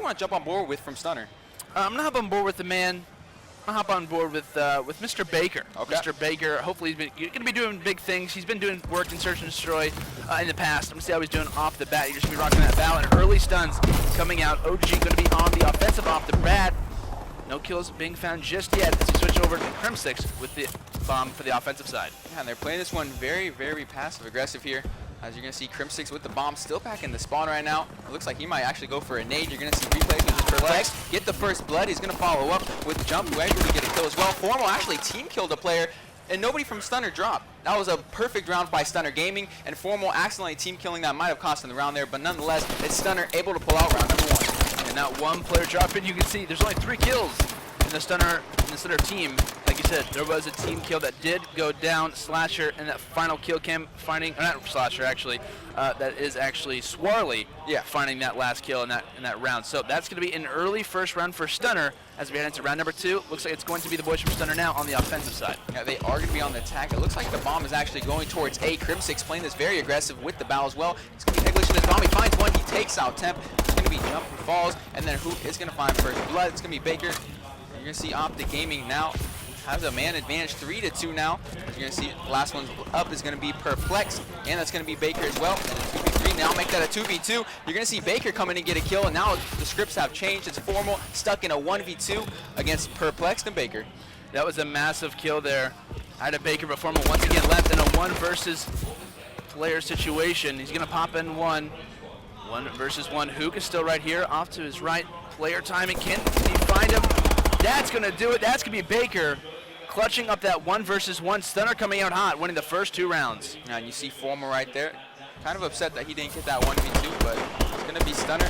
want to jump on board with from Stunner? I'm going to hop on board with the man. I'm going to hop on board with Mr. Baker. Okay. Mr. Baker, hopefully he's going to be doing big things. He's been doing work in Search and Destroy in the past. I'm going to see how he's doing off the bat. He's just going to be rocking that bow and early stuns coming out. OG going to be on the offensive off the bat. No kills being found just yet as he switch over to Crim6 with the bomb for the offensive side. Yeah, and they're playing this one very, very passive-aggressive here. As you're going to see Crim6 with the bomb still back in the spawn right now. It looks like he might actually go for a nade. You're going to see replays with his Perplex. Get the first blood. He's going to follow up with Jump, who able to get a kill as well. Formal actually team killed a player, and nobody from Stunner dropped. That was a perfect round by Stunner Gaming, and Formal accidentally team killing that might have cost him the round there, but nonetheless, it's Stunner able to pull out round number 1. And that one player drop in, you can see there's only 3 kills in the Stunner team. Like you said, there was a team kill that did go down. Slasher and that final kill cam finding, not Slasher actually, that is actually Swarly, finding that last kill in that round. So that's going to be an early first round for Stunner as we head into round number 2. Looks like it's going to be the boys from Stunner now on the offensive side. Yeah, they are going to be on the attack. It looks like the bomb is actually going towards A. Crim6 playing this very aggressive with the bow as well. It's going to be English in his bomb. He finds one. He takes out Temp. It's going to be Jump who falls, and then who is going to find first blood? It's going to be Baker. You're going to see OpTic Gaming now has a man advantage 3-2 now. You're going to see the last one up is going to be Perplex, and that's going to be Baker as well. And a 2v3 now, make that a 2v2. You're going to see Baker come in and get a kill, and now the scripts have changed. It's Formal stuck in a 1v2 against Perplexed and Baker. That was a massive kill there. Out of Baker, but Formal once again left in a 1 versus player situation. He's going to pop in 1 versus 1. Hook is still right here, off to his right. Player timing, can he find him? That's going to do it. That's going to be Baker clutching up that 1 versus 1. Stunner coming out hot, winning the first 2 rounds. Now you see Formal right there. Kind of upset that he didn't get that 1v2, but it's going to be Stunner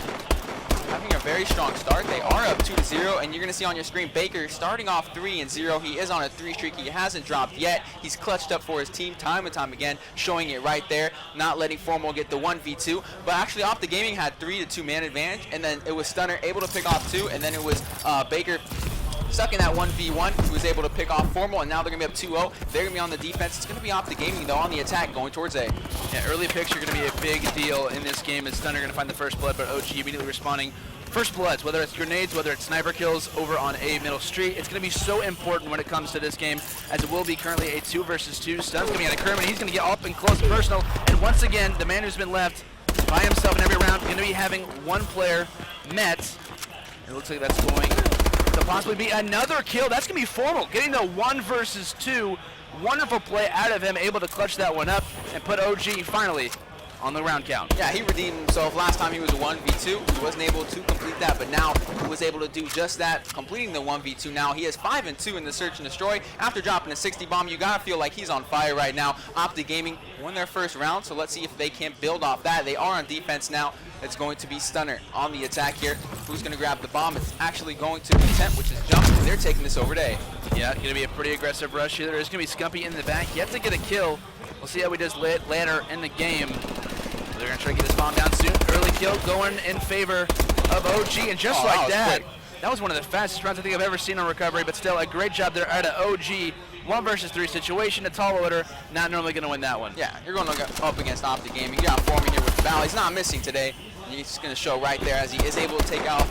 having a very strong start. They are up 2-0, and you're going to see on your screen Baker starting off 3-0. He is on a 3 streak. He hasn't dropped yet. He's clutched up for his team time and time again, showing it right there, not letting Formal get the 1v2. But actually, OpTic Gaming had 3-2 man advantage, and then it was Stunner able to pick off 2, and then it was Baker stuck in that 1v1, who was able to pick off Formal, and now they're going to be up 2-0. They're going to be on the defense. It's going to be OpTic Gaming, though, on the attack, going towards A. Yeah, early picks are going to be a big deal in this game, as Stunner going to find the first blood, but OG immediately responding. First bloods, whether it's grenades, whether it's sniper kills over on A middle street, it's going to be so important when it comes to this game, as it will be currently a 2 versus 2. Stun's going to be on a Kermit. He's going to get up and close and personal, and once again, the man who's been left by himself in every round, going to be having 1 player met. It looks like that's going to possibly be another kill. That's going to be Formal, getting the 1 versus 2. Wonderful play out of him, able to clutch that one up and put OG finally on the round count. Yeah, he redeemed himself. Last time he was a 1v2. He wasn't able to complete that, but now he was able to do just that, completing the 1v2 now. He is 5-2 in the Search and Destroy. After dropping a 60 bomb, you gotta feel like he's on fire right now. OpTic Gaming won their first round, so let's see if they can build off that. They are on defense now. It's going to be Stunner on the attack here. Who's gonna grab the bomb? It's actually going to be Temp, which is Jump, and they're taking this over to A. Yeah, gonna be a pretty aggressive rush here. There's gonna be Scumpy in the back, yet to get a kill. We'll see how he does later in the game. They're going to try to get this bomb down soon. Early kill going in favor of OG, and just like that, that was one of the fastest rounds I think I've ever seen on recovery, but still a great job there out of OG. 1 versus 3 situation, a tall order, not normally going to win that one. Yeah, you're going to go up against OpTic Gaming. You got Foreman here with the Val. He's not missing today. He's going to show right there as he is able to take out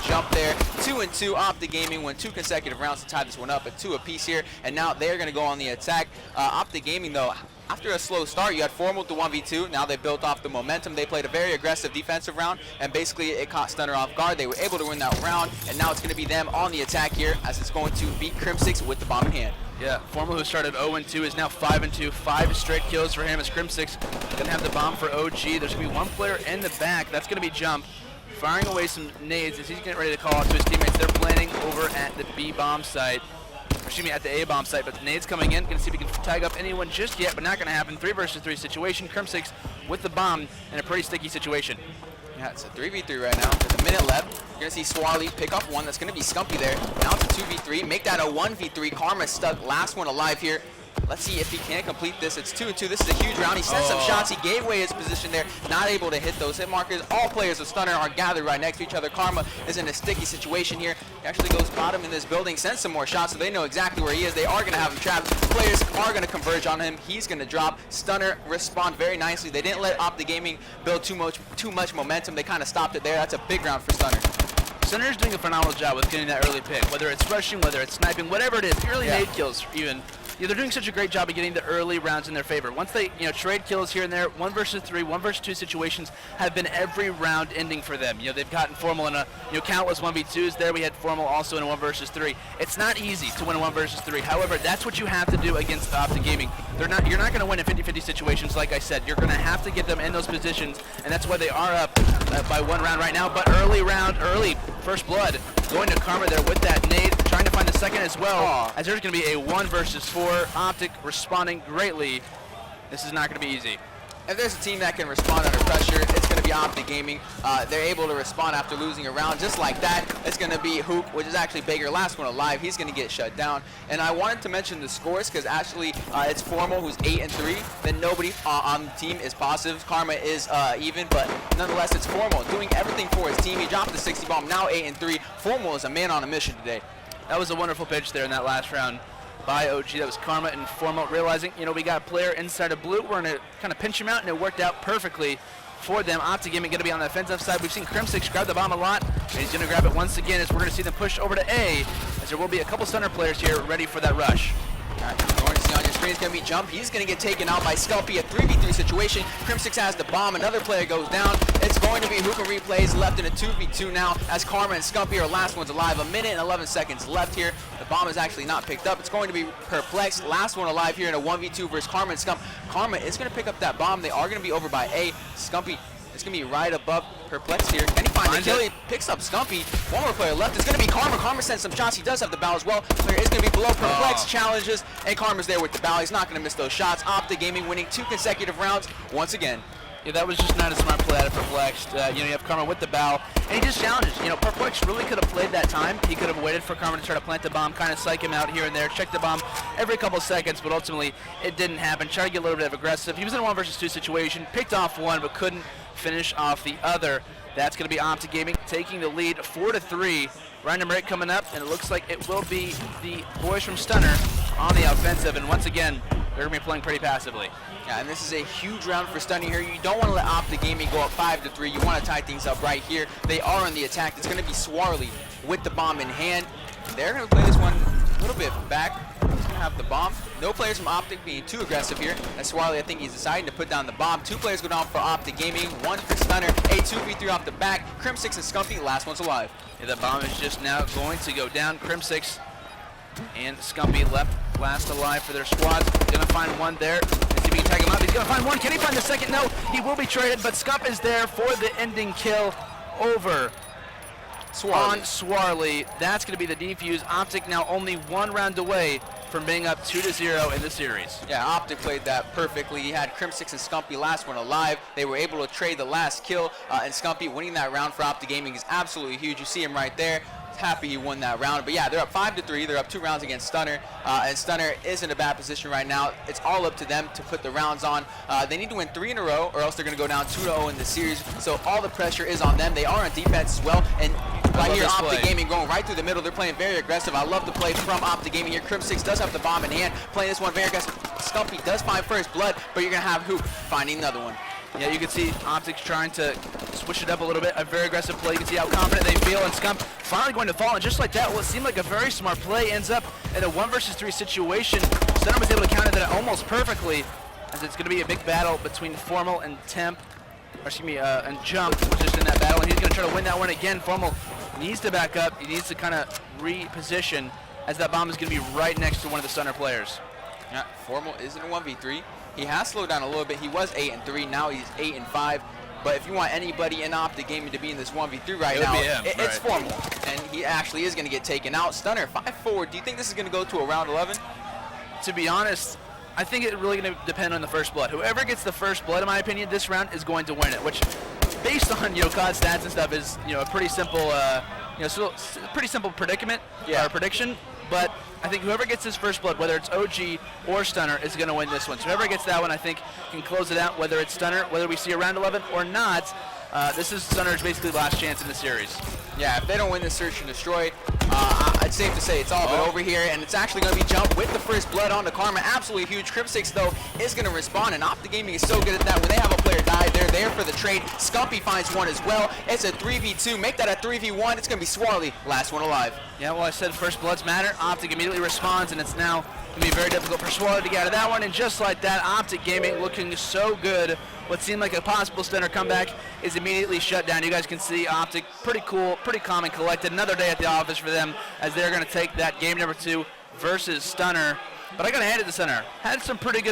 Jump there. 2-2, OpTic Gaming won 2 consecutive rounds to tie this one up at 2 apiece here, and now they're going to go on the attack. OpTic Gaming, though, after a slow start, you had Formal to 1v2. Now they built off the momentum. They played a very aggressive defensive round, and basically it caught Stunner off guard. They were able to win that round, and now it's going to be them on the attack here, as it's going to beat Crim6 with the bomb in hand. Yeah, Formal, who started 0-2, is now 5-2. 5 straight kills for him as Crim6 going to have the bomb for OG. There's going to be 1 player in the back. That's going to be Jump, firing away some nades as he's getting ready to call out to his teammates. They're planning over at the B bomb site. Excuse me, at the A bomb site, but the nades coming in. Going to see if we can tag up anyone just yet, but not going to happen. 3 versus 3 situation. Crim6 with the bomb in a pretty sticky situation. Yeah, it's a 3v3 right now. There's a minute left. You're going to see Swarly pick off 1. That's going to be Scumpy there. Now it's a 2v3. Make that a 1v3. Karma stuck. Last one alive here. Let's see if he can complete this. It's 2-2. This is a huge round. He sent some shots. He gave away his position there, not able to hit those hit markers. All players with Stunner are gathered right next to each other. Karma is in a sticky situation here. He actually goes bottom in this building, sends some more shots so they know exactly where he is. They are going to have him trapped. Players are going to converge on him. He's going to drop. Stunner respond very nicely. They didn't let OpTic Gaming build too much momentum. They kind of stopped it there. That's a big round for Stunner. Stunner is doing a phenomenal job with getting that early pick, whether it's rushing, whether it's sniping, whatever it is, early nade kills even. They're doing such a great job of getting the early rounds in their favor. Once they, trade kills here and there, 1 versus 3, 1 versus 2 situations have been every round ending for them. They've gotten Formal in a, countless 1v2s. There we had Formal also in a 1 versus 3. It's not easy to win a 1 versus 3. However, that's what you have to do against OpTic Gaming. You're not going to win in 50-50 situations, like I said. You're going to have to get them in those positions, and that's why they are up by 1 round right now. But early first blood, going to Karma there with that nade, trying to find the second as well, as there's going to be a 1 versus 4. OpTic responding greatly. This is not going to be easy. If there's a team that can respond under pressure, it's going to be OpTic Gaming. They're able to respond after losing a round just like that. It's going to be Hoop, which is actually Baker, last one alive. He's going to get shut down. And I wanted to mention the scores because actually it's Formal, who's 8-3. Then nobody on the team is positive. Karma is even, but nonetheless, it's Formal doing everything for his team. He dropped the 60 bomb, now 8-3. Formal is a man on a mission today. That was a wonderful pitch there in that last round by OG. That was Karma and Formal realizing, we got a player inside of blue. We're going to kind of pinch him out, and it worked out perfectly for them. OpTic Gaming going to be on the offensive side. We've seen Crim6 grab the bomb a lot, and he's going to grab it once again as we're going to see them push over to A, as there will be a couple Stunner players here ready for that rush. You're going to see on your screen is going to be Jump. He's going to get taken out by Sculpey, a 3v3 situation. Crim6 has the bomb. Another player goes down. It's going to be Hookah Replays left in a 2v2 now as Karma and Sculpey are last ones alive. 1 minute and 11 seconds left here. The bomb is actually not picked up. It's going to be Perplexed, last one alive here in a 1v2 versus Karma and Scump. Karma is going to pick up that bomb. They are going to be over by A. Scumpy is going to be right above Perplexed here. Can he find the kill? He picks up Scumpy. One more player left. It's going to be Karma. Karma sends some shots. He does have the bow as well. Player is going to be below. Perplexed challenges, and Karma's there with the bow. He's not going to miss those shots. OpTic Gaming winning 2 consecutive rounds once again. Yeah, that was just not a smart play out of Perplexed. You have Karma with the bow, and he just challenges. Perplexed really could have played that time. He could have waited for Karma to try to plant the bomb, kind of psych him out here and there, check the bomb every couple seconds, but ultimately it didn't happen. Tried to get a little bit of aggressive. He was in a 1 versus 2 situation, picked off one, but couldn't finish off the other. That's going to be OpTic Gaming taking the lead 4-3. Round number 8 coming up, and it looks like it will be the boys from Stunner on the offensive, and once again, they're going to be playing pretty passively. Yeah, and this is a huge round for Stunner here. You don't want to let OpTic Gaming go up 5-3. You want to tie things up right here. They are on the attack. It's going to be Swarly with the bomb in hand. They're going to play this one a little bit back. He's going to have the bomb. No players from OpTic being too aggressive here. As Swarly, I think he's deciding to put down the bomb. 2 players go down for OpTic Gaming, 1 for Stunner. A 2v3 off the back. Crim6 and Scumpy, last one's alive. Yeah, the bomb is just now going to go down. Crim6 and Scumpy last alive for their squads. Gonna find one there. Let's see if he can tag him up. He's gonna find one. Can he find the second? No, he will be traded, but Scump is there for the ending kill over on Swarly. That's gonna be the defuse. OpTic now only 1 round away from being up 2-0 in the series. Yeah, OpTic played that perfectly. He had Crim6 and Scumpy last one alive. They were able to trade the last kill, and Scumpy winning that round for OpTic Gaming is absolutely huge. You see him right there. Happy he won that round, but yeah, they're up 5-3. They're up 2 rounds against Stunner, and Stunner is in a bad position right now. It's all up to them to put the rounds on. They need to win 3 in a row, or else they're going to go down 2-0 in the series. So all the pressure is on them. They are on defense as well, and right here, OpTic Gaming going right through the middle. They're playing very aggressive. I love the play from OpTic Gaming here. Crim6 does have the bomb in hand, playing this one very aggressive. Scumpy does find first blood, but you're going to have Hoop finding another one. Yeah, you can see OpTic's trying to switch it up a little bit. A very aggressive play. You can see how confident they feel, and Scump finally going to fall. And just like that, what seemed like a very smart play ends up in a 1 versus 3 situation. Stunner was able to counter that almost perfectly, as it's going to be a big battle between Formal and Temp, or excuse me, and Jump was just in that battle, and he's going to try to win that one again. Formal needs to back up. He needs to kind of reposition, as that bomb is going to be right next to one of the Stunner players. Yeah, Formal is in a 1v3. He has slowed down a little bit. He was 8-3. Now he's 8-5. But if you want anybody in OpTic Gaming to be in this 1v3 right now, it's Formal. And he actually is going to get taken out. Stunner, 5-4. Do you think this is going to go to a round 11? To be honest, I think it's really going to depend on the first blood. Whoever gets the first blood, in my opinion, this round is going to win it, which, based on COD stats and stuff, is a pretty simple pretty simple predicament or prediction. but I think whoever gets this first blood, whether it's OG or Stunner, is going to win this one. So whoever gets that one, I think, can close it out, whether it's Stunner, whether we see a round 11 or not. This is Stunner's basically last chance in the series. Yeah, if they don't win this search and destroy, it's safe to say it's all but over here, and it's actually going to be Jump with the first blood onto Karma. Absolutely huge. Crypt6, though, is going to respond, and OpTic Gaming is so good at that. When they have a player die, they're there for the trade. Scumpy finds one as well. It's a 3v2. Make that a 3v1. It's going to be Swarly, last one alive. Yeah, well, I said first bloods matter. OpTic immediately responds, and it's now going to be very difficult for Swarly to get out of that one. And just like that, OpTic Gaming looking so good. What seemed like a possible Stunner comeback is immediately shut down. You guys can see OpTic, pretty cool, pretty calm and collected. Another day at the office for them as they're going to take that game number 2 versus Stunner. But I got to hand it to Stunner. Had some pretty good